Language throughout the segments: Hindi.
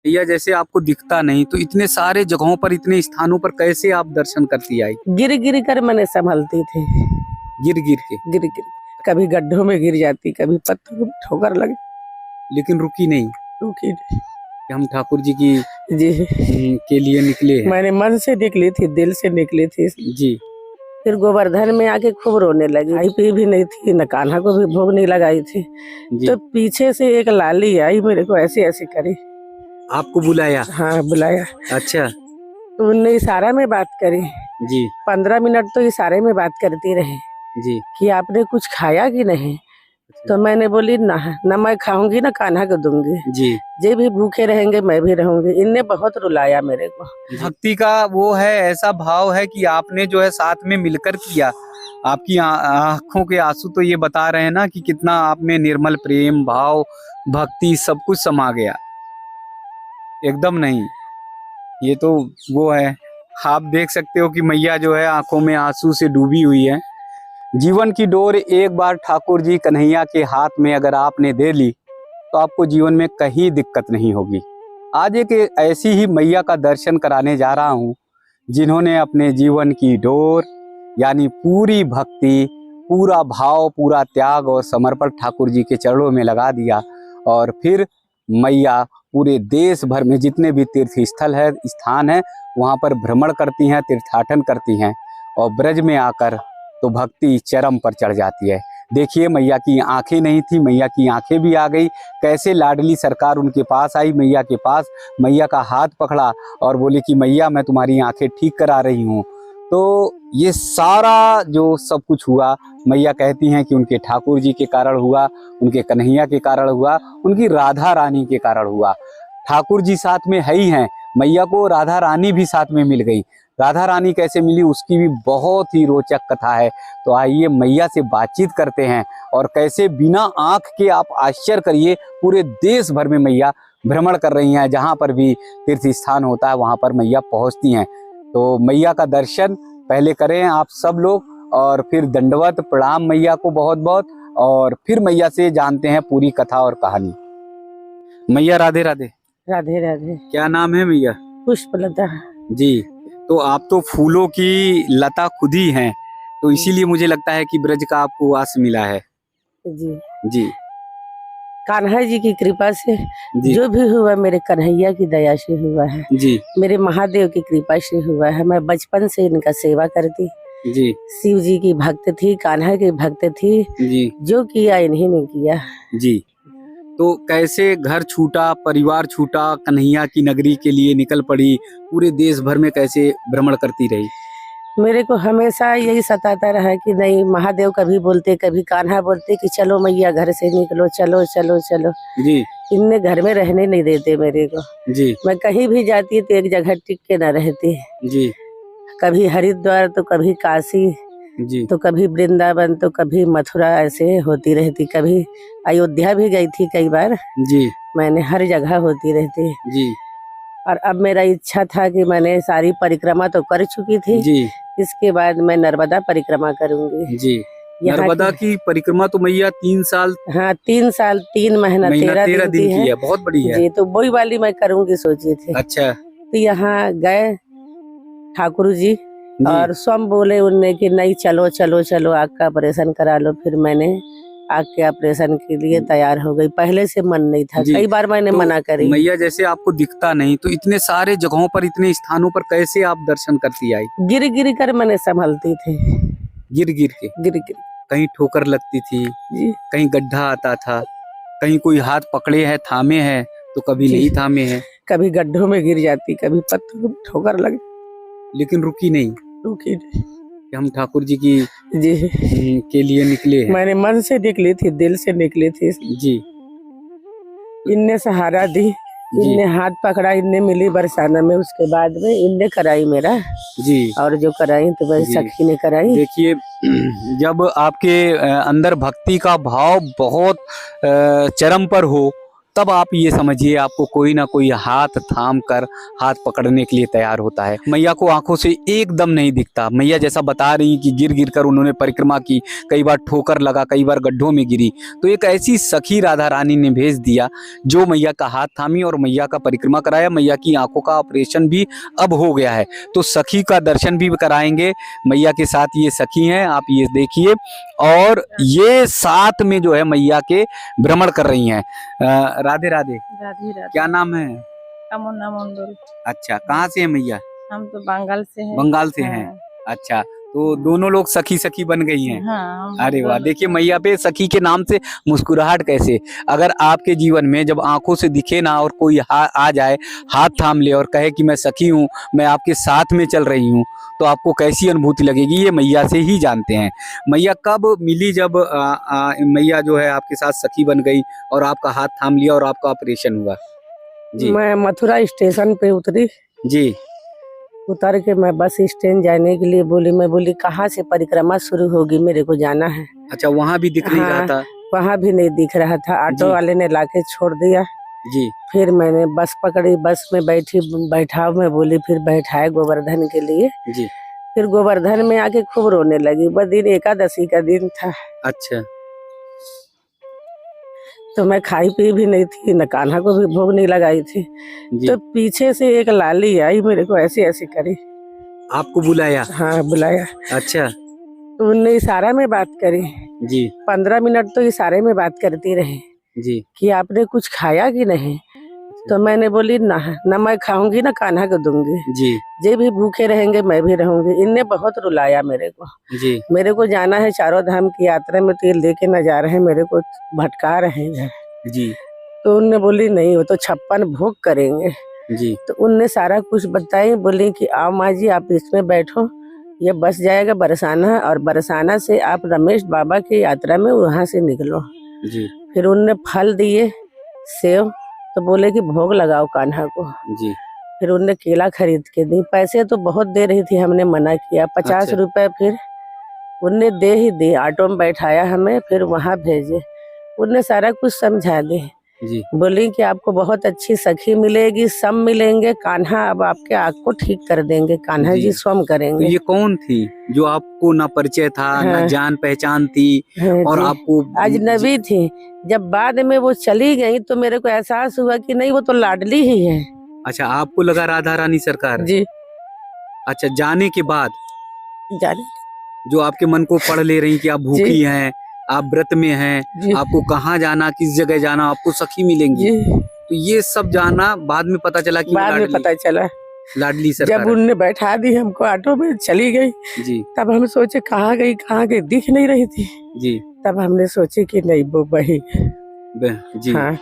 भैया जैसे आपको दिखता नहीं तो इतने सारे जगहों पर इतने स्थानों पर कैसे आप दर्शन करती आई? गिर गिर कर मैंने संभलती थी। गिर गिर के, गिर गिर कभी गड्ढों में गिर जाती, कभी पत्थर में ठोकर लग, लेकिन रुकी नहीं रुकी नहीं। कि हम ठाकुर जी की जी के लिए निकले हैं। मैंने मन से निकली थी, दिल से निकली थी। जी फिर गोवर्धन में आके खूब रोने लगी। आई पी भी नहीं थी, न कान्हा को भी भोग नहीं लगाई थी। जी। तो पीछे से एक लाली आई, मेरे को ऐसे ऐसे करी। आपको बुलाया? हाँ बुलाया। अच्छा। तो उनने इशारा में बात करी। जी 15 मिनट तो इशारे में बात करती रही जी। कि आपने कुछ खाया कि नहीं। तो मैंने बोली ना, न मैं खाऊंगी ना कान्हा को दूंगी। जी। जे भी भूखे रहेंगे मैं भी रहूंगी। इनने बहुत रुलाया मेरे को। भक्ति का वो है, ऐसा भाव है कि आपने जो है साथ में मिलकर किया। आपकी आंखों के आंसू तो ये बता रहे हैं ना कि कितना आप में निर्मल प्रेम भाव भक्ति सब कुछ समा गया। एकदम नहीं, ये तो वो है। आप देख सकते हो कि मैया जो है आंखों में आंसू से डूबी हुई है। जीवन की डोर एक बार ठाकुर जी कन्हैया के हाथ में अगर आपने दे ली तो आपको जीवन में कहीं दिक्कत नहीं होगी। आज एक ऐसी ही मैया का दर्शन कराने जा रहा हूँ जिन्होंने अपने जीवन की डोर यानी पूरी भक्ति, पूरा भाव, पूरा त्याग और समर्पण ठाकुर जी के चरणों में लगा दिया। और फिर मैया पूरे देश भर में जितने भी तीर्थ स्थल है, स्थान है, वहाँ पर भ्रमण करती हैं, तीर्थाटन करती हैं और ब्रज में आकर तो भक्ति चरम पर चढ़ जाती है। देखिए मैया की आंखें नहीं थी, मैया की आंखें भी आ गई। कैसे लाडली सरकार उनके पास आई, मैया के पास, मैया का हाथ पकड़ा और बोले कि मैया मैं तुम्हारी आंखें ठीक करा रही हूँ। तो ये सारा जो सब कुछ हुआ, मैया कहती हैं कि उनके ठाकुर जी के कारण हुआ, उनके कन्हैया के कारण हुआ, उनकी राधा रानी के कारण हुआ। ठाकुर जी साथ में है ही हैं, मैया को राधा रानी भी साथ में मिल गई। राधा रानी कैसे मिली उसकी भी बहुत ही रोचक कथा है। तो आइए मैया से बातचीत करते हैं और कैसे बिना आंख के आप आश्चर्य करिए पूरे देश भर में मैया भ्रमण कर रही हैं। जहाँ पर भी तीर्थ स्थान होता है वहाँ पर मैया पहुँचती हैं। तो मैया का दर्शन पहले करें आप सब लोग और फिर दंडवत प्रणाम मैया को बहुत बहुत, और फिर मैया से जानते हैं पूरी कथा और कहानी। मैया राधे राधे। राधे राधे। क्या नाम है मैया? पुष्पलता। जी, तो आप तो फूलों की लता खुद ही हैं, तो इसीलिए मुझे लगता है कि ब्रज का आपको वास मिला है। जी जी कान्हा जी की कृपा से जी जो भी हुआ मेरे कन्हैया की दया से हुआ है। जी मेरे महादेव की कृपा से हुआ है। मैं बचपन से इनका सेवा करती। जी शिव जी की भक्त थी, कान्हा की भक्त थी। जी जो किया इन्हीं ने किया। जी। तो कैसे घर छूटा, परिवार छूटा, कन्हैया की नगरी के लिए निकल पड़ी, पूरे देश भर में कैसे भ्रमण करती रही? मेरे को हमेशा यही सताता रहा कि नहीं, महादेव कभी बोलते कभी कान्हा बोलते कि चलो मैया घर से निकलो, चलो चलो चलो। जी इनने घर में रहने नहीं देते मेरे को। जी मैं कहीं भी जाती तो एक जगह टिक के न रहती। जी कभी हरिद्वार तो कभी काशी जी तो कभी वृंदावन तो कभी मथुरा, ऐसे होती रहती। कभी अयोध्या भी गई थी कई बार। जी मैंने हर जगह होती रहती। जी और अब मेरा इच्छा था कि मैंने सारी परिक्रमा तो कर चुकी थी। जी इसके बाद मैं नर्मदा परिक्रमा करूंगी। जी। नर्मदा की परिक्रमा तो मैया 3 साल, हाँ 3 साल 3 महीना 13 दिन की की है, बहुत बड़ी है। जी। तो वही वाली मैं करूंगी सोची थी। अच्छा तो यहाँ गए ठाकुर जी जी और स्वयं बोले उनने कि नहीं चलो चलो चलो आँख का ऑपरेशन करा लो। फिर मैंने आँख के ऑपरेशन के लिए तैयार हो गई। पहले से मन नहीं था, जी। कई बार मैंने तो मना करी। मैया जैसे आपको दिखता नहीं तो इतने सारे जगहों पर, इतने स्थानों पर कैसे आप दर्शन करती आई? गिर गिर कर मैंने संभलती थी। गिर गिर के, गिर गिर कहीं ठोकर लगती थी, जी कहीं गड्ढा आता था, कहीं कोई हाथ पकड़े है थामे है तो कभी जी। नहीं थामे है, कभी गड्ढों में गिर जाती, कभी पत्थर में ठोकर लग, लेकिन रुकी नहीं रुकी नहीं। कि हम ठाकुर जी की जी के लिए निकले हैं। मैंने मन से निकली थी, दिल से निकली थी। जी इनने सहारा दी, इनने हाथ पकड़ा, इनने मिली बरसाना में। उसके बाद में इनने कराई मेरा जी। और जो कराई तो वही सखी ने कराई। देखिए जब आपके अंदर भक्ति का भाव बहुत चरम पर हो तब आप ये समझिए आपको कोई ना कोई हाथ थाम कर हाथ पकड़ने के लिए तैयार होता है। मैया को आंखों से एकदम नहीं दिखता। मैया जैसा बता रही कि गिर गिर कर उन्होंने परिक्रमा की, कई बार ठोकर लगा, कई बार गड्ढों में गिरी, तो एक ऐसी सखी राधा रानी ने भेज दिया जो मैया का हाथ थामी और मैया का परिक्रमा कराया। मैया की आंखों का ऑपरेशन भी अब हो गया है, तो सखी का दर्शन भी कराएंगे। मैया के साथ ये सखी हैं, आप ये देखिए, और ये साथ में जो है मैया के भ्रमण कर रही हैं। राधे राधे। राधे राधे। क्या नाम है? कामना मंडल। अच्छा, कहाँ से है मैया? हम तो बंगाल से हैं। बंगाल से हैं। अच्छा, तो दोनों लोग सखी सखी बन गई हैं। हाँ, अरे वाह, देखिए मैया पे सखी के नाम से मुस्कुराहट कैसे। अगर आपके जीवन में जब आंखों से दिखे ना और कोई आ जाए, हाथ थाम ले और कहे कि मैं सखी हूँ, मैं आपके साथ में चल रही हूँ, तो आपको कैसी अनुभूति लगेगी, ये मैया से ही जानते हैं। मैया कब मिली जब मैया जो है आपके साथ सखी बन गई और आपका हाथ थाम लिया और आपका ऑपरेशन हुआ? जी। मैं मथुरा स्टेशन पे उतरी, जी। उतर के मैं बस स्टैंड जाने के लिए बोली, मैं बोली कहाँ से परिक्रमा शुरू होगी, मेरे को जाना है। अच्छा, वहाँ भी दिख नहीं रहा हाँ, था? वहाँ भी नहीं दिख रहा था। जी। ऑटो वाले ने लाके छोड़ दिया। जी। फिर मैंने बस पकड़ी, बस में बैठी, बैठाओ मैं बोली, फिर बैठाए गोवर्धन के लिए। जी। फिर गोवर्धन में आके खूब रोने लगी। वह दिन एकादशी का दिन था। अच्छा। तो मैं खाई पी भी नहीं थी, न कान्हा को भी भोग नहीं लगाई थी। जी। तो पीछे से एक लाली आई, मेरे को ऐसी ऐसी करी। आपको बुलाया? हाँ, बुलाया। अच्छा। तो उनने इशारा में बात करी। जी। 15 मिनट तो इशारे में बात करती रही जी। कि आपने कुछ खाया कि नहीं। तो मैंने बोली ना मैं खाऊंगी ना कान्हा को दूंगी। जी। जे भी भूखे रहेंगे मैं भी रहूंगी। इनने बहुत रुलाया मेरे को। जी। मेरे को जाना है चारों धाम की यात्रा में, तो ये लेके न जा रहे हैं, मेरे को भटका रहे हैं। जी। तो उनने बोली नहीं, वो तो 56 भोग करेंगे। जी। तो उनने सारा कुछ बताई, बोली कि आओ माँ जी आप इसमें बैठो, ये बस जाएगा बरसाना, और बरसाना से आप रमेश बाबा की यात्रा में वहाँ से निकलो। जी। फिर उनने फल दिए, सेव, तो बोले कि भोग लगाओ कान्हा को। जी। फिर उनने केला खरीद के दी। पैसे तो बहुत दे रही थी, हमने मना किया। 50 अच्छा। रुपए फिर उनने दे ही दी। ऑटो में बैठाया हमें, फिर वहाँ भेजे। उनने सारा कुछ समझा दी। जी। बोली कि आपको बहुत अच्छी सखी मिलेगी, सब मिलेंगे। कान्हा अब आपके आँख को ठीक कर देंगे, कान्हा जी। जी स्वयं तो करेंगे। ये कौन थी जो आपको ना परिचय था, ना हाँ। जान पहचान थी, हाँ और जी, आपको अजनबी थी। जब बाद में वो चली गई तो मेरे को एहसास हुआ कि नहीं, वो तो लाडली ही है। अच्छा, आपको लगा राधा रानी सरकार? जी। अच्छा, जाने के बाद जाने। जो आपके मन को पढ़ ले रही कि आप भूखी जी। हैं, आप व्रत में हैं, जी। आपको कहाँ जाना, किस जगह जाना, आपको सखी मिलेंगी, जी। तो ये सब जाना बाद में पता चला कि वो बाद में लाडली पता चला। लाडली जब सरकार है। उनने बैठा दी हमको, ऑटो में चली गई, जी। तब हम सोचे कहाँ गई, दिख नहीं रही थी। जी। तब हमने सोचे कि नहीं वो वही। जी। हाँ,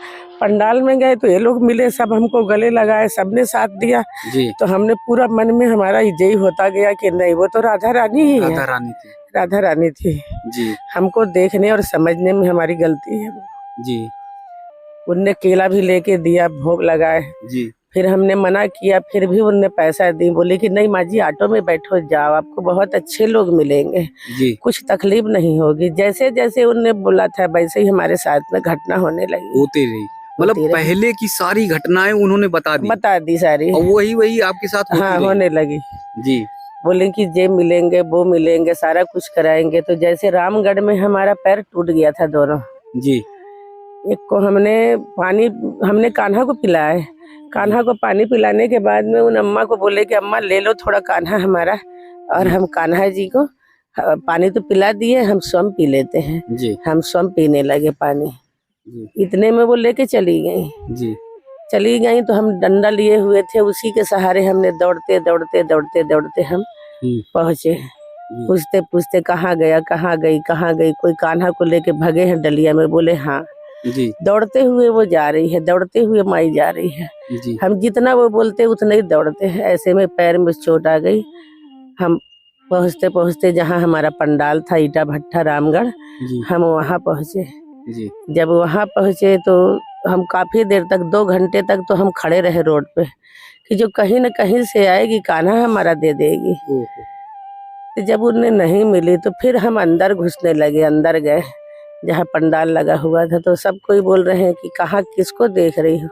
पंडाल में गए तो ये लोग मिले, सब हमको गले लगाए, सबने साथ दिया। जी। तो हमने पूरा मन में हमारा यही होता गया कि नहीं, वो तो राधा रानी ही राधा है। रानी थी। राधा रानी थी। जी। हमको देखने और समझने में हमारी गलती है। जी। उनने केला भी लेके दिया, भोग लगाए। जी। फिर हमने मना किया, फिर भी उनने पैसा दी। बोले कि नहीं माँ जी, ऑटो में बैठो, जाओ, आपको बहुत अच्छे लोग मिलेंगे, जी। कुछ तकलीफ नहीं होगी। जैसे जैसे उनने बोला था वैसे ही हमारे साथ में घटना होने लगी। होते रही, मतलब होती रही। पहले की सारी घटनाएं उन्होंने बता दी सारी। और वही आपके साथ होती हाँ, रही। होने लगी। जी। बोले कि जे मिलेंगे वो मिलेंगे, सारा कुछ कराएंगे। तो जैसे रामगढ़ में हमारा पैर टूट गया था दोनों। जी। एक को हमने कान्हा को पिलाया। कान्हा को पानी पिलाने के बाद में उन अम्मा को बोले कि अम्मा ले लो थोड़ा कान्हा हमारा, और हम कान्हा जी को पानी तो पिला दिए, हम स्वयं पी लेते हैं। जी। हम स्वयं पीने लगे पानी। जी। इतने में वो लेके चली गई। जी। चली गई तो हम डंडा लिए हुए थे, उसी के सहारे हमने दौड़ते दौड़ते दौड़ते दौड़ते हम पहुंचे। पूछते पूछते कहाँ गया, कहाँ गई, कहाँ गई। कोई कान्हा को लेके भगे हैं डलिया में। बोले हाँ। जी। दौड़ते हुए वो जा रही है, दौड़ते हुए माई जा रही है। जी। हम जितना वो बोलते उतना ही दौड़ते हैं। ऐसे में पैर में चोट आ गई। हम पहुँचते पहुँचते जहाँ हमारा पंडाल था, ईटा भट्टा रामगढ़, हम वहाँ पहुँचे। जी। जब वहाँ पहुँचे तो हम काफी देर तक, 2 घंटे तक तो हम खड़े रहे रोड पे कि जो कहीं न कहीं से आएगी कान्हा हमारा दे देगी। तो जब उन्हें नहीं मिली तो फिर हम अंदर घुसने लगे। अंदर गए जहाँ पंडाल लगा हुआ था। तो सब कोई बोल रहे हैं कि कहाँ किसको देख रही हो।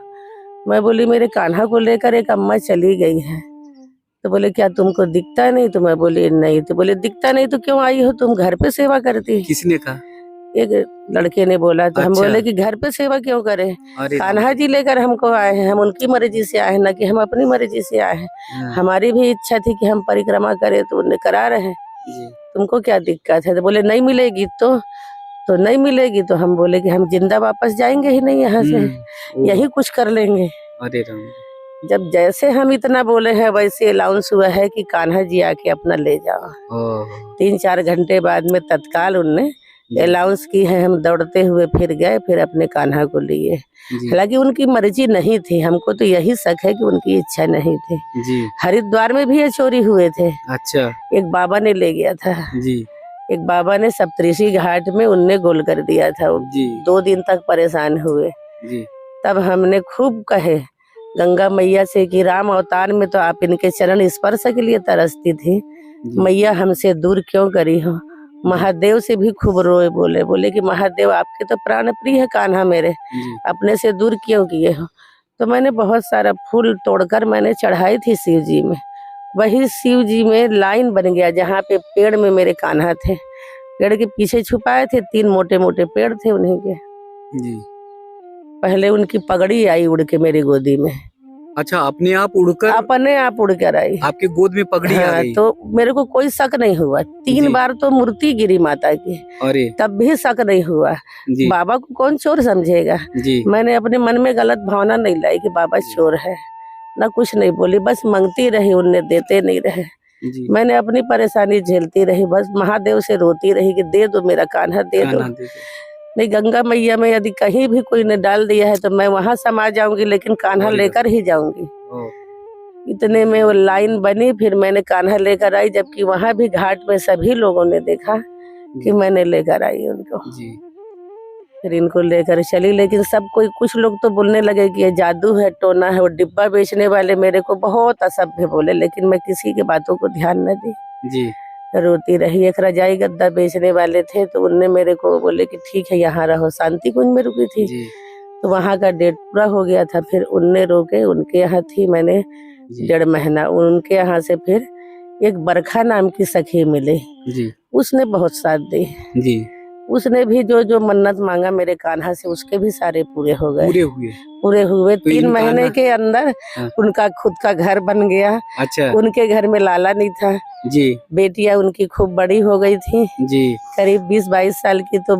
मैं बोली मेरे कान्हा को लेकर एक अम्मा चली गई है। तो बोले क्या तुमको दिखता नहीं? तो मैं बोली नहीं। तो बोले दिखता नहीं तो क्यों आई हो, तुम घर पे सेवा करती? किसने कहा? एक लड़के ने बोला। तो हम अच्छा। बोले कि घर पे सेवा क्यों करें, अरे कान्हा जी लेकर हमको आए हैं, हम उनकी मर्जी से आए हैं, ना कि हम अपनी मर्जी से आए हैं। हाँ, हमारी भी इच्छा थी कि हम परिक्रमा करें तो उन्हें करा रहे हैं, जी तुमको क्या दिक्कत है? तो बोले नहीं मिलेगी तो नहीं मिलेगी। तो हम बोले कि हम जिंदा वापस जाएंगे ही नहीं यहाँ से, ओ, यही कुछ कर लेंगे। अरे राम। जब जैसे हम इतना बोले हैं वैसे अलाउंस हुआ है कि कान्हा जी आके अपना ले जाओ। ओह, 3-4 घंटे बाद में तत्काल उनने जी, अलाउंस की है। हम दौड़ते हुए फिर गए, फिर अपने कान्हा को लिए। जी, हालांकि उनकी मर्जी नहीं थी, हमको तो यही शक है कि उनकी इच्छा नहीं थी। जी, हरिद्वार में भी ये चोरी हुए थे। अच्छा, एक बाबा ने ले गया था, जी, एक बाबा ने सप्तऋषि घाट में उनने गोल कर दिया था। वो जी, 2 दिन तक परेशान हुए। जी, तब हमने खूब कहे गंगा मैया से कि राम अवतार में तो आप इनके चरण स्पर्श के लिए तरसती थी, जी, मैया हमसे दूर क्यों करी हो? महादेव से भी खूब रोए, बोले कि महादेव आपके तो प्राण प्रिय है कान्हा मेरे, जी, अपने से दूर क्यों किए हो? तो मैंने बहुत सारा फूल तोड़कर मैंने चढ़ाई थी शिव जी में। वही शिव जी में लाइन बन गया जहाँ पे पेड़ में मेरे कान्हा थे। पेड़ के पीछे छुपाए थे, 3 मोटे मोटे पेड़ थे उन्हीं के। जी। पहले उनकी पगड़ी आई उड़ के मेरी गोदी में, अच्छा, अपने आप उड़कर अपने आप उड़ कर आई। आपके गोद में पगड़ी आ हाँ, गई? तो मेरे को कोई शक नहीं हुआ। 3 जी। बार तो मूर्ति गिरी माता की, अरे, तब भी शक नहीं हुआ। जी, बाबा को कौन चोर समझेगा? जी, मैंने अपने मन में गलत भावना नहीं लाई कि बाबा जी। चोर है, ना कुछ नहीं बोली, बस मांगती रही, उनने देते नहीं रहे। जी, मैंने अपनी परेशानी झेलती रही, बस महादेव से रोती रही कि दे दो मेरा कान्हा, दे दो। कान्हा दे दो। नहीं, गंगा मैया में यदि कहीं भी कोई ने डाल दिया है तो मैं वहां समा जाऊंगी, लेकिन कान्हा अरे लेकर ही जाऊंगी। ओह, इतने में वो लाइन बनी, फिर मैंने कान्हा लेकर आई, जबकि वहां भी घाट में सभी लोगों ने देखा कि मैंने लेकर आई उनको। जी, फिर इनको लेकर चली, लेकिन सब कोई, कुछ लोग तो बोलने लगे कि ये जादू है, टोना है। वो डिब्बा बेचने वाले मेरे को बहुत असभ्य बोले, लेकिन मैं किसी की बातों को ध्यान न दी, जी, रोती रही। एक रजाई गद्दा बेचने वाले थे तो उनने मेरे को बोले कि ठीक है यहाँ रहो। शांति कुंज में रुकी थी, जी, तो वहाँ का डेट पूरा हो गया था। फिर उनने रोके, उनके यहाँ थी मैंने जी, 1.5 महीना। उनके यहाँ से फिर एक बरखा नाम की सखी मिली, जी, उसने बहुत साथ दी। जी, उसने भी जो जो मन्नत मांगा मेरे कान्हा से, उसके भी सारे पूरे हो गए, पूरे हुए? पूरे हुए। तो 3 इन महीने कान्हा के अंदर हाँ, उनका खुद का घर बन गया। अच्छा, उनके घर में लाला नहीं था। जी, बेटियां उनकी खूब बड़ी हो गई थी, जी, करीब 20-22 साल की। तो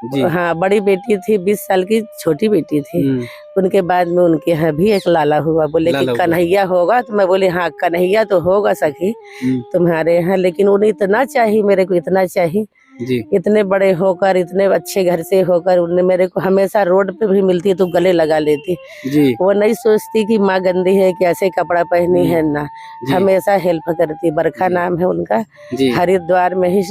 जी, हाँ, बड़ी बेटी थी 20 साल की, छोटी बेटी थी। हुँ, उनके बाद में उनके यहाँ भी एक लाला हुआ। बोले कि लाला हुआ। कन्हैया होगा? तो मैं बोली हाँ कन्हैया तो होगा सखी हुँ, तुम्हारे यहाँ, लेकिन उन्हें इतना चाहिए, मेरे को इतना चाहिए। जी, इतने बड़े होकर, इतने अच्छे घर से होकर, उन्हें मेरे को हमेशा रोड पे भी मिलती तो गले लगा लेती। जी, वो नहीं सोचती कि माँ गंदी है, कैसे कपड़ा पहनी है, ना, जी, हमेशा हेल्प करती। बरखा जी, नाम है उनका। जी, हरिद्वार में ही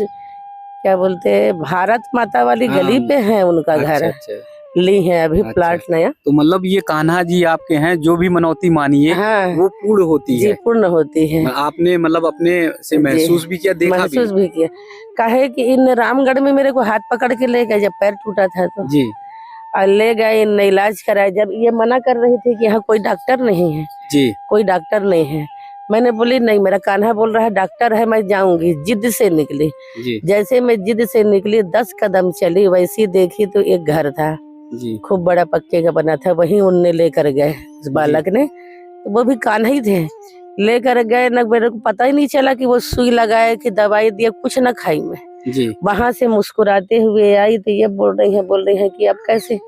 क्या बोलते हैं, भारत माता वाली हाँ, गली पे है उनका घर। अच्छा, अच्छा, ली है अभी अच्छा। प्लाट नया। तो मतलब ये कान्हा जी आपके हैं, जो भी मनौती मानिए हाँ वो पूर्ण होती जी, है। पूर्ण होती है आपने मतलब अपने से जी, महसूस भी किया, देखा भी? महसूस भी किया। काहे कि इन रामगढ़ में मेरे को हाथ पकड़ के ले गए जब पैर टूटा था तो, जी, और ले गए, इन इलाज कराए। जब ये मना कर रही थी कि यहाँ कोई डॉक्टर नहीं है, जी, कोई डॉक्टर नहीं है, मैंने बोली नहीं, मेरा कान्हा बोल रहा है डॉक्टर है, मैं जाऊंगी। जिद से निकली। जी, जैसे मैं जिद से निकली, 10 कदम चली, वैसी देखी तो एक घर था, जी, खूब बड़ा पक्के का बना था। वहीं उनने लेकर गए उस बालक ने, तो वो भी कान्हा ही थे। लेकर गए, न मेरे को पता ही नहीं चला कि वो सुई लगाए कि दवाई दिया, कुछ न खाई मैं। जी, वहां से मुस्कुराते हुए आई तो ये बोल रही हैं कि अब कैसे?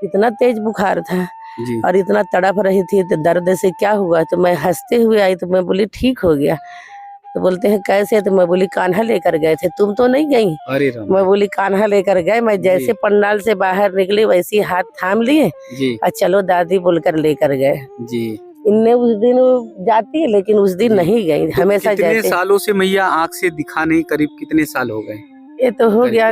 इतना तेज बुखार था जी, और इतना तड़प रही थी, तो दर्द से क्या हुआ? तो मैं हंसते हुए आई, तो मैं बोली ठीक हो गया। तो बोलते हैं कैसे? तो मैं बोली कान्हा लेकर गए थे, तुम तो नहीं गई। अरे राम, मैं बोली कान्हा लेकर गए। मैं जैसे जी, पंडाल से बाहर निकली वैसे ही हाथ थाम लिए जी, और चलो दादी बोलकर लेकर गए। जी। इनने उस दिन जाती है, लेकिन उस दिन जी। नहीं गई, तो हमेशा कितने जाती। सालों से मैया आँख से दिखा नहीं, करीब कितने साल हो गए? ये तो हो गया,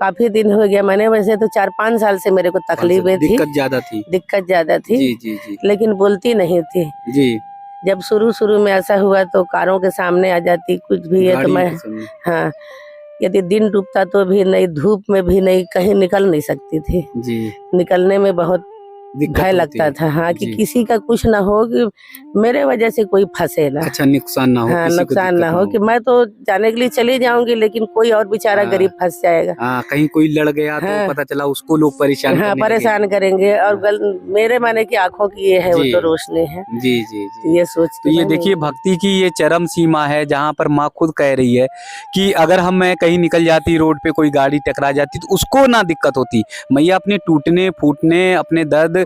काफी दिन हो गया। मैंने वैसे तो 4-5 साल से मेरे को तकलीफें थी, दिक्कत ज्यादा थी? दिक्कत ज्यादा थी, जी, जी, जी, लेकिन बोलती नहीं थी। जी, जब शुरू शुरू में ऐसा हुआ तो कारों के सामने आ जाती, कुछ भी है तो गाड़ियों मैं, के सामने। हाँ, यदि दिन डूबता तो भी नहीं, धूप में भी नहीं, कहीं निकल नहीं सकती थी। जी निकलने में बहुत दिक्कत भय होती लगता है। था, हाँ, कि जी। किसी का कुछ ना हो, कि मेरे वजह से कोई फंसे ना। अच्छा, नुकसान ना हो, हाँ, किसी को नुकसान दिक्कत ना हो, कि मैं तो जाने के लिए चली जाऊंगी, लेकिन कोई और बेचारा हाँ। गरीब फंस जाएगा। हाँ, कहीं कोई लड़ गया तो हाँ। पता चला उसको लोग परेशान हाँ, करने लगे। परेशान करेंगे। और मेरे माने की आंखों की ये है, वो जी। तो रोशनी है। जी जी तो जी। ये सोच तो के ये मैंने देखिए भक्ति की ये चरम सीमा है, जहाँ पर माँ खुद कह रही है कि अगर मैं कहीं निकल जाती, रोड पे कोई गाड़ी टकरा जाती तो उसको ना दिक्कत होती। मैया अपने टूटने फूटने, अपने दर्द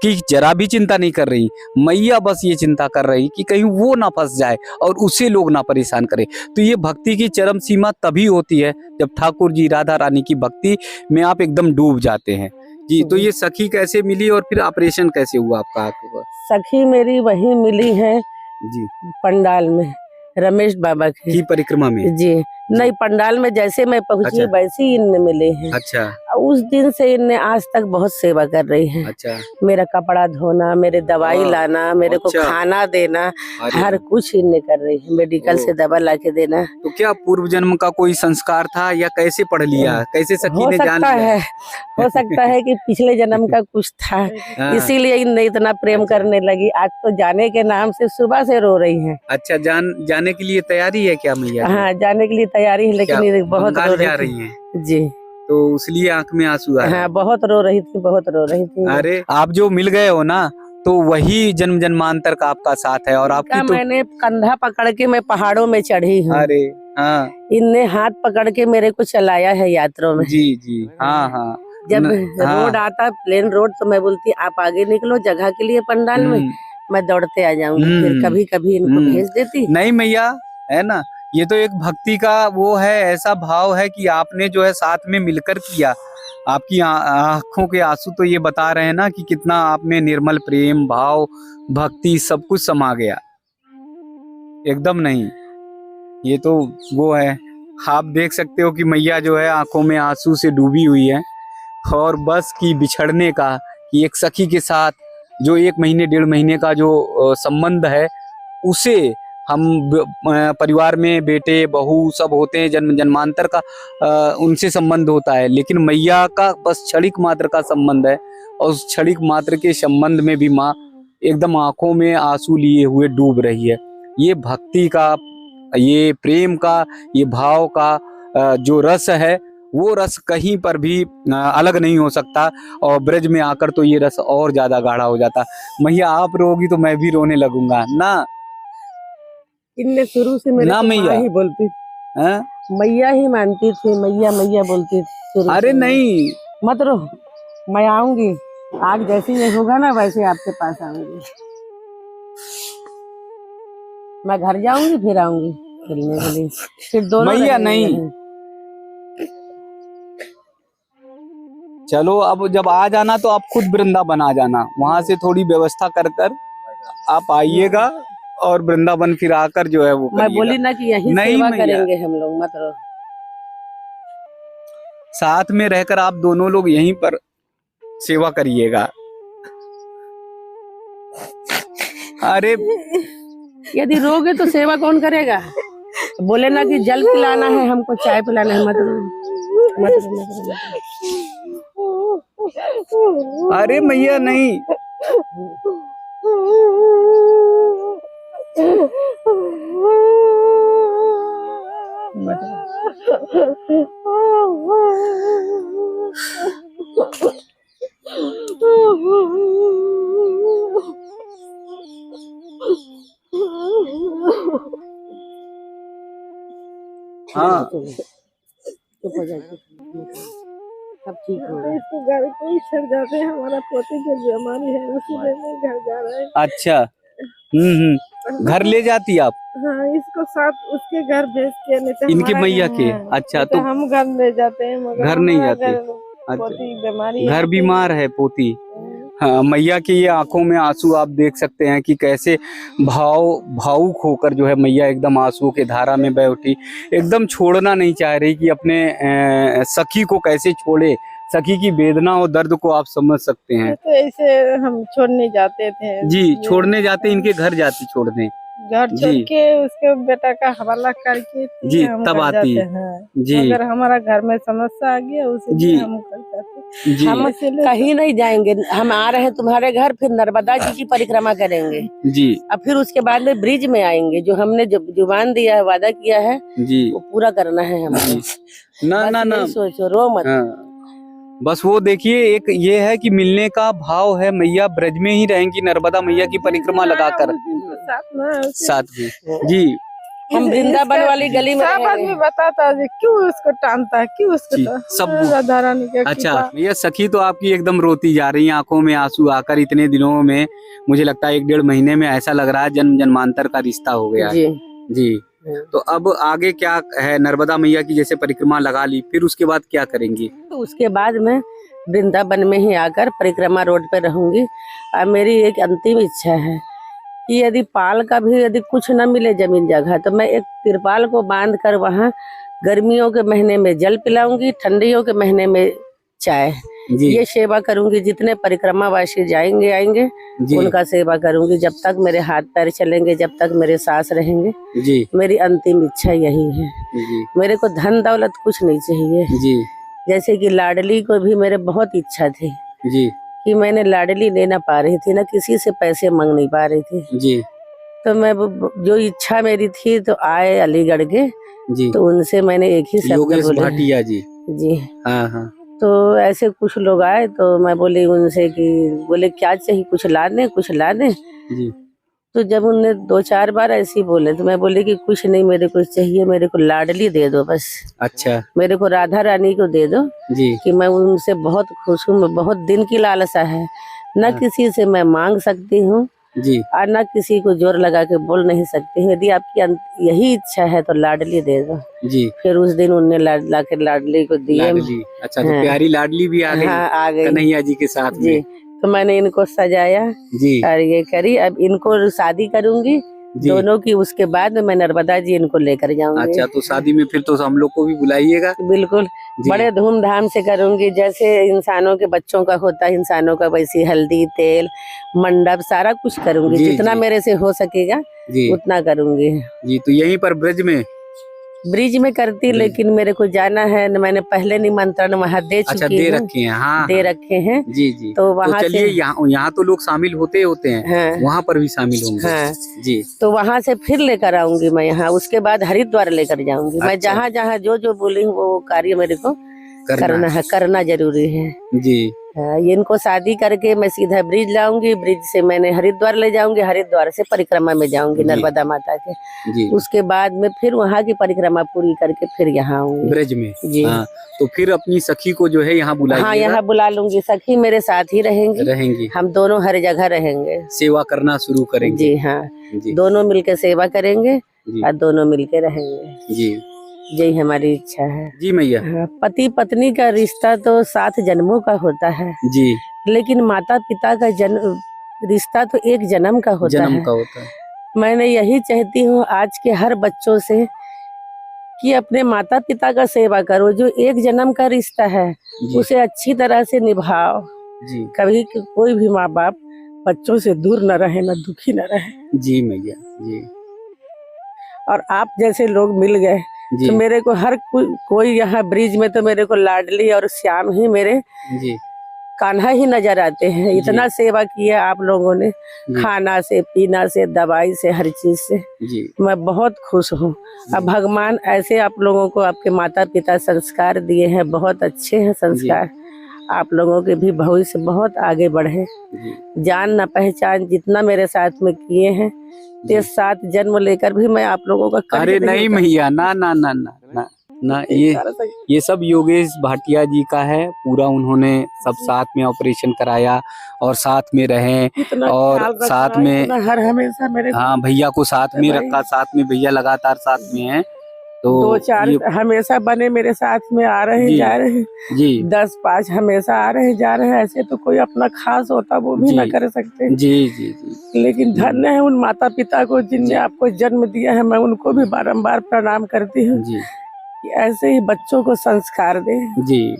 की जरा भी चिंता नहीं कर रही। मैया बस ये चिंता कर रही कि कहीं वो ना फंस जाए और उसे लोग ना परेशान करें। तो ये भक्ति की चरम सीमा तभी होती है जब ठाकुर जी राधा रानी की भक्ति में आप एकदम डूब जाते हैं। जी, तो ये सखी कैसे मिली और फिर ऑपरेशन कैसे हुआ आपका आंखों का? सखी मेरी वहीं मिली है जी, पंडाल में, रमेश बाबा के। की परिक्रमा में। जी, नहीं, पंडाल में जैसे मैं पहुंची अच्छा। वैसे ही इनने मिले हैं। अच्छा उस दिन से इनने आज तक बहुत सेवा कर रही हैं। अच्छा। मेरा कपड़ा धोना, मेरे दवाई वाह, लाना, मेरे को अच्छा। खाना देना, अरे हर कुछ इनने कर रही है। मेडिकल ओ। से दवा ला के देना। तो क्या पूर्व जन्म का कोई संस्कार था या कैसे पढ़ लिया, कैसे सखी हो ने जान सकता लिया? है, हो सकता है कि पिछले जन्म का कुछ था, हाँ। इसीलिए इनने इतना प्रेम अच्छा। करने लगी। आज तो जाने के नाम से सुबह से रो रही हैं। अच्छा, जाने के लिए तैयारी है क्या मैया की? हाँ, जाने के लिए तैयारी है, लेकिन क्या ये बहुत रो बंगाल रही जा थी। रही हैं? जी, तो इसलिए आंख में आंसू आ रहा हाँ, है। बहुत रो रही थी, बहुत रो रही थी। अरे आप जो मिल गए हो ना, तो वही जन्म जन्मांतर का आपका साथ है और आपकी तो मैंने कंधा पकड़ के मैं पहाड़ों में चढ़ी हूँ। अरे हाँ इनने हाथ पकड़ के मेरे को चलाया है यात्रा में। जी जी हाँ हाँ जब हाँ। रोड आता, प्लेन रोड, तो मैं बोलती आप आगे निकलो जगह के लिए पंडाल में, मैं दौड़ते आ जाऊंगी। फिर कभी कभी इनको भेज देती। नहीं मैया, है ना, ये तो एक भक्ति का वो है, ऐसा भाव है कि आपने जो है साथ में मिलकर किया। आपकी आंखों के आंसू तो ये बता रहे हैं ना कि कितना आप में निर्मल प्रेम भाव भक्ति सब कुछ समा गया। एकदम नहीं, ये तो वो है। आप देख सकते हो कि मैया जो है आंखों में आंसू से डूबी हुई है और बस की बिछड़ने का, कि एक सखी के साथ जो 1 महीने 1.5 महीने का जो संबंध है, उसे हम परिवार में बेटे बहू सब होते हैं, जन्म जन्मांतर का उनसे संबंध होता है, लेकिन मैया का बस क्षणिक मात्र का संबंध है और उस क्षणिक मात्र के संबंध में भी माँ एकदम आंखों में आंसू लिए हुए डूब रही है। ये भक्ति का, ये प्रेम का, ये भाव का जो रस है, वो रस कहीं पर भी अलग नहीं हो सकता और ब्रज में आकर तो ये रस और ज्यादा गाढ़ा हो जाता। मैया आप रोगी तो मैं भी रोने लगूंगा ना। इनने शुरू से मेरे ना को मैया माँ ही बोलती, हैं? मैया ही मानती थी, मैया मैया बोलती थी शुरू अरे से। नहीं, मत रो, मैं आऊंगी, आग जैसे ही होगा ना वैसे आपके पास आऊंगी। मैं घर जाऊंगी, फिर आऊंगी खेलने के लिए, फिर दोनों मैया रहेंगे नहीं। यहीं। चलो अब जब आ जाना तो आप खुद वृंदावन आ जाना, वहां से थोड़ी व्यवस्था कर कर आप आइएगा और वृंदावन फिर आकर जो है वो मैं करिएगा। बोली ना कि यही नहीं सेवा मैया, करेंगे हम लोग, मत रो। साथ में रहकर आप दोनों लोग यहीं पर सेवा करिएगा। अरे यदि रोगे तो सेवा कौन करेगा? बोले ना कि जल पिलाना है हमको, चाय पिलाना है, मत रो, मत रो, मत रो। अरे मैया नहीं, हाँ चुप हो जा, सब ठीक होगा। इसको घर पे ही छड़ जाते हैं, हमारा पोते की बीमारी है, उसी में घर जा रहा है। अच्छा, घर ले जाती आप? हाँ, इसको साथ उसके घर भेज के, नहीं तो इनके हमारा मैया घर के? है। अच्छा, नहीं तो हम घर ले जाते हैं, मगर घर नहीं हमारा जाते? घर पोती बीमारी है, घर बीमार है पोती। हाँ, मैया की ये आंखों में आंसू आप देख सकते हैं कि कैसे भावुक होकर जो है मैया एकदम आंसुओं के धारा में बह उठी, एकदम छोड़ना नहीं चाह रही कि अपने सखी को कैसे छोड़े। सखी की वेदना और दर्द को आप समझ सकते हैं। तो ऐसे हम छोड़ने जाते थे जी, छोड़ने जाते, इनके घर जाती छोड़ने। घर छोड़ जी। के उसके बेटा का हवाला करके फिर जी, हम तब घर आती जाते है। हैं। जी अगर हमारा घर में समस्या आ गया उसी जी। में हम घर जाते हैं। जी हम इसीलिए कहीं नहीं जाएंगे, हम आ रहे हैं तुम्हारे घर, फिर नर्मदा जी की परिक्रमा करेंगे जी और फिर उसके बाद में ब्रिज में आएंगे। जो हमने जब जुबान दिया है, वादा किया है, जी वो पूरा करना है हमको। जी। ना बस ना ना, यही सोचो, रो मत। हाँ बस वो देखिए, एक ये है कि मिलने का भाव है। मैया ब्रज में ही रहेंगी, नर्मदा मैया की परिक्रमा लगाकर उस दिन तो साथ में है, उसी साथ में। जी हम वृंदावन इसका वाली गली में सब रहेंगे। आदमी बताता है क्यों उसको टानता है, क्यों उसको जी, सब वो- राधा रानी का अच्छा कृपा। भैया, सखी तो आपकी एकदम रोती जा रही है, आंखों में आंसू आकर। इतने दिनों में, मुझे लगता है 1 डेढ़ महीने में ऐसा लग रहा है जन्म जन्मांतर का रिश्ता हो गया है। जी जी। तो अब आगे क्या है? नर्मदा मैया की जैसे परिक्रमा लगा ली, फिर उसके बाद क्या करेंगी? तो उसके बाद मैं वृंदावन में ही आकर परिक्रमा रोड पे रहूंगी। और मेरी एक अंतिम इच्छा है कि यदि पाल का भी यदि कुछ न मिले जमीन जगह, तो मैं एक तिरपाल को बांध कर वहाँ गर्मियों के महीने में जल पिलाऊंगी, ठंडियों के महीने में चाय। जी ये सेवा करूंगी। जितने परिक्रमावासी जाएंगे आएंगे जी उनका सेवा करूंगी, जब तक मेरे हाथ पैर चलेंगे, जब तक मेरे सांस रहेंगे। जी मेरी अंतिम इच्छा यही है। जी मेरे को धन दौलत कुछ नहीं चाहिए। जी जैसे कि लाडली को भी मेरे बहुत इच्छा थी जी कि मैंने लाडली ले ना पा रही थी, ना किसी से पैसे मांग नहीं पा रही थी। जी तो मैं जो इच्छा मेरी थी, तो आए अलीगढ़ के, जी। तो उनसे मैंने एक ही शब्द योगेश बोले। भाटिया जी। जी। हाँ हाँ। तो ऐसे कुछ लोग आए, तो मैं बोली उनसे कि बोले क्या चाहिए, कुछ ला दें, कुछ ला दें। जी तो जब उनने 2-4 बार ऐसे ही बोले, तो मैं बोली कि कुछ नहीं, मेरे को चाहिए, मेरे को लाडली दे दो बस। अच्छा। मेरे को राधा रानी को दे दो जी कि मैं उनसे बहुत खुश हूँ। मैं बहुत दिन की लालसा है, न हाँ। किसी से मैं मांग सकती हूँ जी और न किसी को जोर लगा के बोल नहीं सकती हूँ। यदि आपकी यही इच्छा है तो लाडली दे दो। जी। फिर उस दिन उनने ला के लाडली को दिए। लाडली, अच्छा तो हाँ। प्यारी लाडली भी आ गई। हाँ, आ गई। कन्हैया जी के साथ जी। में। तो मैंने इनको सजाया जी और ये करी। अब इनको शादी करूंगी जी। दोनों की, उसके बाद में मैं नर्मदा जी इनको लेकर जाऊंगी। अच्छा, तो शादी में फिर तो हम लोग को भी बुलाइएगा। बिल्कुल, जी। बड़े धूमधाम से करूंगी। जैसे इंसानों के बच्चों का होता है, इंसानों का वैसी हल्दी तेल मंडप सारा कुछ करूंगी। जी, जितना जी। मेरे से हो सकेगा जी उतना करूंगी। जी। तो यहीं पर ब्रज में। ब्रिज में करती, ब्रिज। लेकिन मेरे को जाना है, मैंने पहले निमंत्रण वहाँ दे अच्छा, चुकी दे हूँ, रखे हैं। हाँ दे हाँ। रखे हैं। जी जी। तो वहाँ चलिए, से यहाँ तो लोग शामिल होते हैं, हाँ वहाँ पर भी शामिल होंगे। हाँ, जी। तो वहाँ से फिर लेकर आऊंगी मैं यहाँ। उसके बाद हरिद्वार लेकर जाऊंगी मैं। अच्छा। जहाँ जहाँ जो बोली हूँ वो कार्य मेरे को करना है, करना जरूरी है। जी हाँ, ये इनको शादी करके मैं सीधा ब्रिज लाऊंगी, ब्रिज से मैंने हरिद्वार ले जाऊंगी, हरिद्वार से परिक्रमा में जाऊंगी जी। नर्मदा माता के। जी। उसके बाद में फिर वहाँ की परिक्रमा पूरी करके फिर यहाँ आऊंगी ब्रज में। जी। हाँ, तो फिर अपनी सखी को जो है यहाँ बुलाइएगा। हाँ, यहाँ बुला लूंगी। सखी मेरे साथ ही रहेंगी, रहेंगी। हम दोनों हर जगह रहेंगे। सेवा करना शुरू करेंगे। जी हाँ, जी दोनों मिलके सेवा करेंगे जी और दोनों मिलके रहेंगे। जी यही हमारी इच्छा है। जी मैया। हाँ, पति पत्नी का रिश्ता तो 7 जन्मों का होता है, जी। लेकिन माता पिता का रिश्ता तो 1 जन्म का होता जन्म है। का होता है। मैंने यही चाहती हूँ आज के हर बच्चों से कि अपने माता पिता का सेवा करो। जो 1 जन्म का रिश्ता है जी उसे अच्छी तरह से निभाओ। जी कभी कोई भी माँ बाप बच्चों से दूर न रहे, न दुखी न रहे। जी मैया। जी और आप जैसे लोग मिल गए जी तो मेरे को हर कोई यहाँ ब्रिज में तो मेरे को लाडली और श्याम ही, मेरे जी कान्हा ही नजर आते हैं। इतना सेवा किया आप लोगों ने, जी खाना से, पीना से, दवाई से, हर चीज से। जी मैं बहुत खुश हूँ। अब भगवान ऐसे आप लोगों को, आपके माता पिता संस्कार दिए हैं, बहुत अच्छे हैं संस्कार। आप लोगों के भी भविष्य बहुत आगे बढ़े। जी जान न पहचान जितना मेरे साथ में किए हैं, ये 7 जन्म लेकर भी मैं आप लोगों का कर्ज अरे नहीं उतार- मैया, ना ना ना ना ना ना, ये सब योगेश भाटिया जी का है पूरा। उन्होंने सब साथ में ऑपरेशन कराया और साथ में रहे इतना और ख्याल रखा, साथ में। इतना हर हमेशा मेरे को हाँ, भैया को साथ में भाई। रखा, साथ में भैया लगातार साथ में है। तो 2-4 ये हमेशा बने मेरे साथ में, आ रहे हैं जी जा रहे हैं। जी 10-5 हमेशा आ रहे हैं जा रहे हैं। ऐसे तो कोई अपना खास होता वो भी जी ना कर सकते। जी जी जी लेकिन धन्य है उन माता पिता को जिनने आपको जन्म दिया है। मैं उनको भी बारंबार प्रणाम करती हूँ जी कि ऐसे ही बच्चों को संस्कार दे। जी।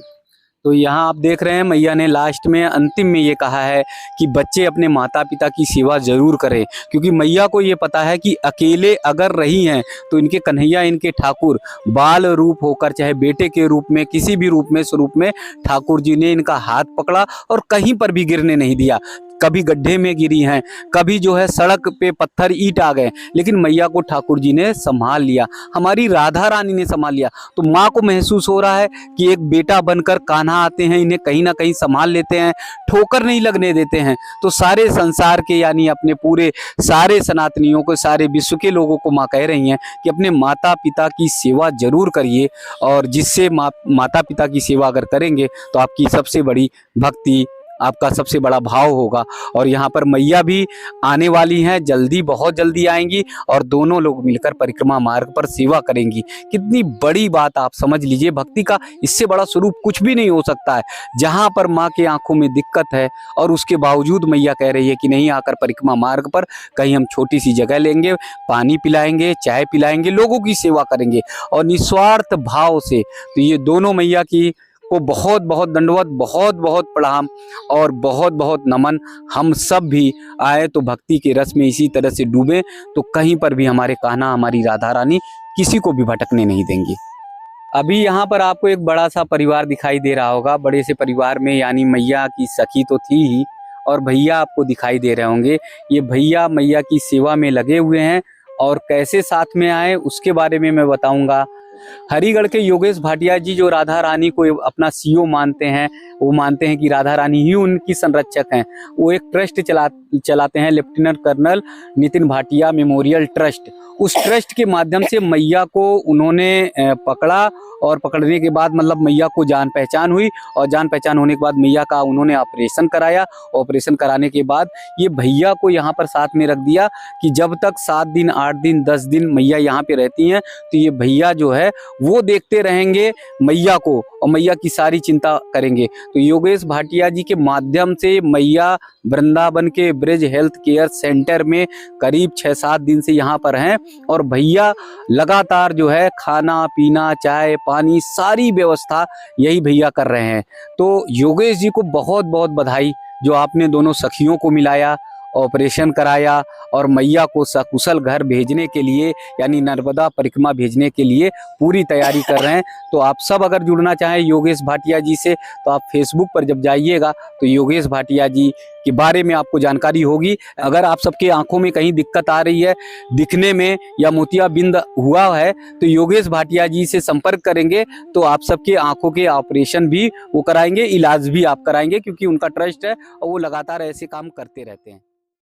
तो यहाँ आप देख रहे हैं मैया ने लास्ट में अंतिम में ये कहा है कि बच्चे अपने माता पिता की सेवा जरूर करें, क्योंकि मैया को ये पता है कि अकेले अगर रही हैं तो इनके कन्हैया, इनके ठाकुर बाल रूप होकर, चाहे बेटे के रूप में, किसी भी रूप में, स्वरूप में, ठाकुर जी ने इनका हाथ पकड़ा और कहीं पर भी गिरने नहीं दिया। कभी गड्ढे में गिरी हैं, कभी जो है सड़क पे पत्थर ईंट आ गए, लेकिन मैया को ठाकुर जी ने संभाल लिया, हमारी राधा रानी ने संभाल लिया। तो माँ को महसूस हो रहा है कि एक बेटा बनकर कान्हा आते हैं, इन्हें कहीं ना कहीं संभाल लेते हैं, ठोकर नहीं लगने देते हैं। तो सारे संसार के, यानी अपने पूरे सारे सनातनियों को, सारे विश्व के लोगों को माँ कह रही हैं कि अपने माता पिता की सेवा जरूर करिए, और जिससे माता पिता की सेवा अगर करेंगे तो आपकी सबसे बड़ी भक्ति, आपका सबसे बड़ा भाव होगा। और यहाँ पर मैया भी आने वाली हैं, जल्दी, बहुत जल्दी आएंगी, और दोनों लोग मिलकर परिक्रमा मार्ग पर सेवा करेंगी। कितनी बड़ी बात आप समझ लीजिए, भक्ति का इससे बड़ा स्वरूप कुछ भी नहीं हो सकता है। जहाँ पर माँ के आंखों में दिक्कत है और उसके बावजूद मैया कह रही है कि नहीं, आकर परिक्रमा मार्ग पर कहीं हम छोटी सी जगह लेंगे, पानी पिलाएंगे, चाय पिलाएंगे, लोगों की सेवा करेंगे और निस्वार्थ भाव से। तो ये दोनों मैया की को बहुत बहुत दंडवत, बहुत बहुत प्रणाम और बहुत बहुत नमन। हम सब भी आए तो भक्ति के रस में इसी तरह से डूबें, तो कहीं पर भी हमारे कान्हा, हमारी राधा रानी किसी को भी भटकने नहीं देंगी। अभी यहाँ पर आपको एक बड़ा सा परिवार दिखाई दे रहा होगा। बड़े से परिवार में यानी मैया की सखी तो थी ही, और भैया आपको दिखाई दे रहे होंगे। ये भैया मैया की सेवा में लगे हुए हैं, और कैसे साथ में आए उसके बारे में मैं बताऊंगा। हरिगढ़ के योगेश भाटिया जी जो राधा रानी को अपना सीओ मानते हैं, वो मानते हैं कि राधा रानी ही उनकी संरक्षक हैं। वो एक ट्रस्ट चलाते हैं, lieutenant colonel Nitin Bhatia memorial trust. उस ट्रस्ट के माध्यम से मैया को उन्होंने पकड़ा, और पकड़ने के बाद मतलब मैया को जान पहचान हुई, और जान पहचान होने के बाद मैया का उन्होंने ऑपरेशन कराया। ऑपरेशन कराने के बाद ये भैया को यहाँ पर साथ में रख दिया कि जब तक 7 दिन, 8 दिन, 10 दिन मैया यहाँ पे रहती हैं, तो ये भैया जो है वो देखते रहेंगे मैया को, और मैया की सारी चिंता करेंगे। तो योगेश भाटिया जी के माध्यम से मैया वृंदावन के ब्रिज हेल्थ केयर सेंटर में करीब 6-7 दिन से यहाँ पर हैं, और भैया लगातार जो है खाना पीना, चाय पानी, सारी व्यवस्था यही भैया कर रहे हैं। तो योगेश जी को बहुत बहुत बधाई, जो आपने दोनों सखियों को मिलाया, ऑपरेशन कराया, और मैया को सकुशल घर भेजने के लिए, यानी नर्मदा परिक्रमा भेजने के लिए पूरी तैयारी कर रहे हैं। तो आप सब अगर जुड़ना चाहें योगेश भाटिया जी से, तो आप फेसबुक पर जब जाइएगा तो योगेश भाटिया जी के बारे में आपको जानकारी होगी। अगर आप सबके आंखों में कहीं दिक्कत आ रही है दिखने में, या मोतियाबिंद हुआ है, तो योगेश भाटिया जी से संपर्क करेंगे तो आप सबके आंखों के ऑपरेशन भी वो कराएंगे, इलाज भी आप कराएंगे, क्योंकि उनका ट्रस्ट है और वो लगातार ऐसे काम करते रहते हैं।